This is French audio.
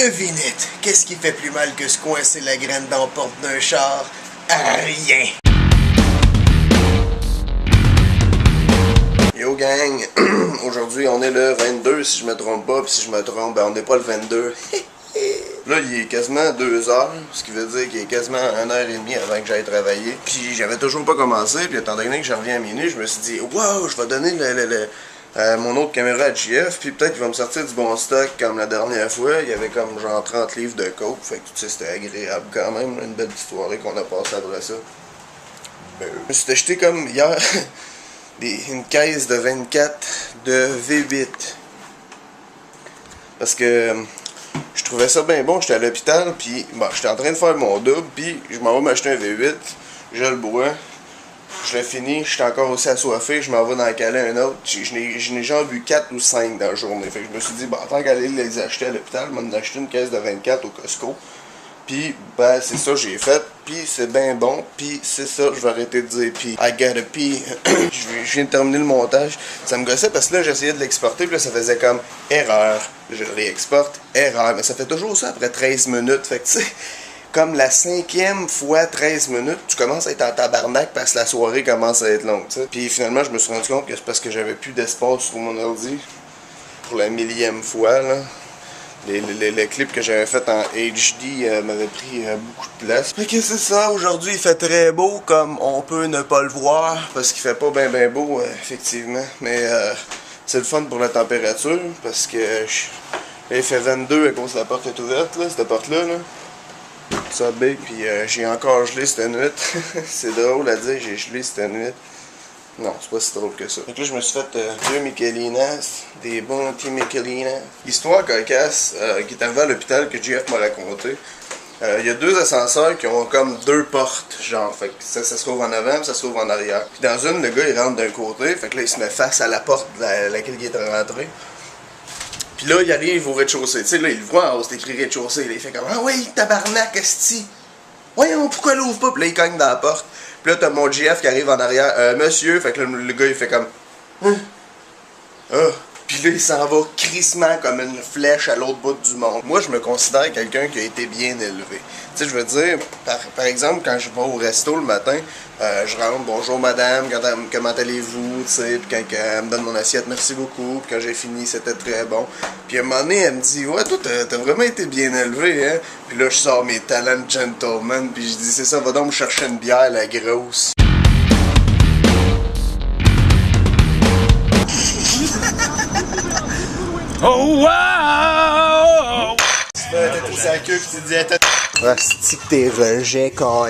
Devinette, qu'est-ce qui fait plus mal que se coincer la graine dans la porte d'un char? Rien! Yo gang, aujourd'hui on est le 22 si je me trompe pas, puis si je me trompe, ben on n'est pas le 22. Là il est quasiment 2 heures, ce qui veut dire qu'il est quasiment 1h30 avant que j'aille travailler. Puis j'avais toujours pas commencé, puis étant donné que je reviens à minuit, je me suis dit wow, je vais donner mon autre caméra à JF, puis peut-être qu'il va me sortir du bon stock comme la dernière fois. Il y avait comme genre 30 livres de coke, fait que tu sais c'était agréable quand même, une belle petite soirée qu'on a passée après ça. Je me suis acheté comme hier une caisse de 24 de V8 parce que je trouvais ça bien bon. J'étais à l'hôpital, puis bon, j'étais en train de faire mon double, puis je m'en vais m'acheter un V8, je le bois, je l'ai fini, j'étais encore aussi assoiffé, je m'en vais dans caler un autre. Je n'ai genre bu 4 ou 5 dans la journée, fait que je me suis dit, bon, tant qu'aller les acheter à l'hôpital, je m'en ai acheté une caisse de 24 au Costco. Puis, ben, c'est ça que j'ai fait, puis c'est bien bon, puis c'est ça, je vais arrêter de dire, puis I gotta pee. Je viens de terminer le montage, ça me gossait parce que là, j'essayais de l'exporter, puis là, ça faisait comme erreur. Je le réexporte, erreur, mais ça fait toujours ça après 13 minutes, fait que tu sais, comme la 5e fois 13 minutes, tu commences à être en tabarnak parce que la soirée commence à être longue, tu sais. Puis finalement, je me suis rendu compte que c'est parce que j'avais plus d'espace sur mon ordi, pour la 1000e fois, là. Les clips que j'avais fait en HD m'avaient pris beaucoup de place. Fait que c'est ça, aujourd'hui il fait très beau, comme on peut ne pas le voir, parce qu'il fait pas bien beau, effectivement. Mais c'est le fun pour la température, parce que là, il fait 22 à cause de la porte est ouverte, là, cette porte-là. Là. Ça big, puis j'ai encore gelé cette nuit. C'est drôle à dire, j'ai gelé cette nuit. Non, c'est pas si drôle que ça. Donc là, je me suis fait 2 Michelinas, des bons petits Michelinas. Histoire cocasse qui est arrivée à l'hôpital que JF m'a raconté. Il y a 2 ascenseurs qui ont comme 2 portes, genre. Fait que ça se trouve en avant, puis ça se trouve en arrière. Puis dans une, le gars il rentre d'un côté, fait que là il se met face à la porte de laquelle il est rentré. Puis là, il arrive au rez-de-chaussée. Tu sais, là, il le voit en haut, c'est écrit rez-de-chaussée. Il fait comme ah ouais, tabarnak, esti! Voyons, pourquoi l'ouvre pas? Puis là, il cogne dans la porte. Puis là, t'as mon GF qui arrive en arrière. Monsieur, fait que là, le gars, il fait comme hein? Ah. Puis là, il s'en va crissement comme une flèche à l'autre bout du monde. Moi, je me considère quelqu'un qui a été bien élevé. Tu sais, je veux dire, par exemple, quand je vais au resto le matin, je rentre, bonjour madame, comment allez-vous, tu sais, puis quand elle me donne mon assiette, merci beaucoup, puis quand j'ai fini, c'était très bon. Puis à un moment donné, elle me dit, ouais, toi, t'as vraiment été bien élevé, hein. Puis là, je sors mes talents de gentleman, puis je dis, c'est ça, va donc me chercher une bière, la grosse. Oh wow! Tu fais sa queue pis tu dis ouais, c'est que t'es rejet, quoi.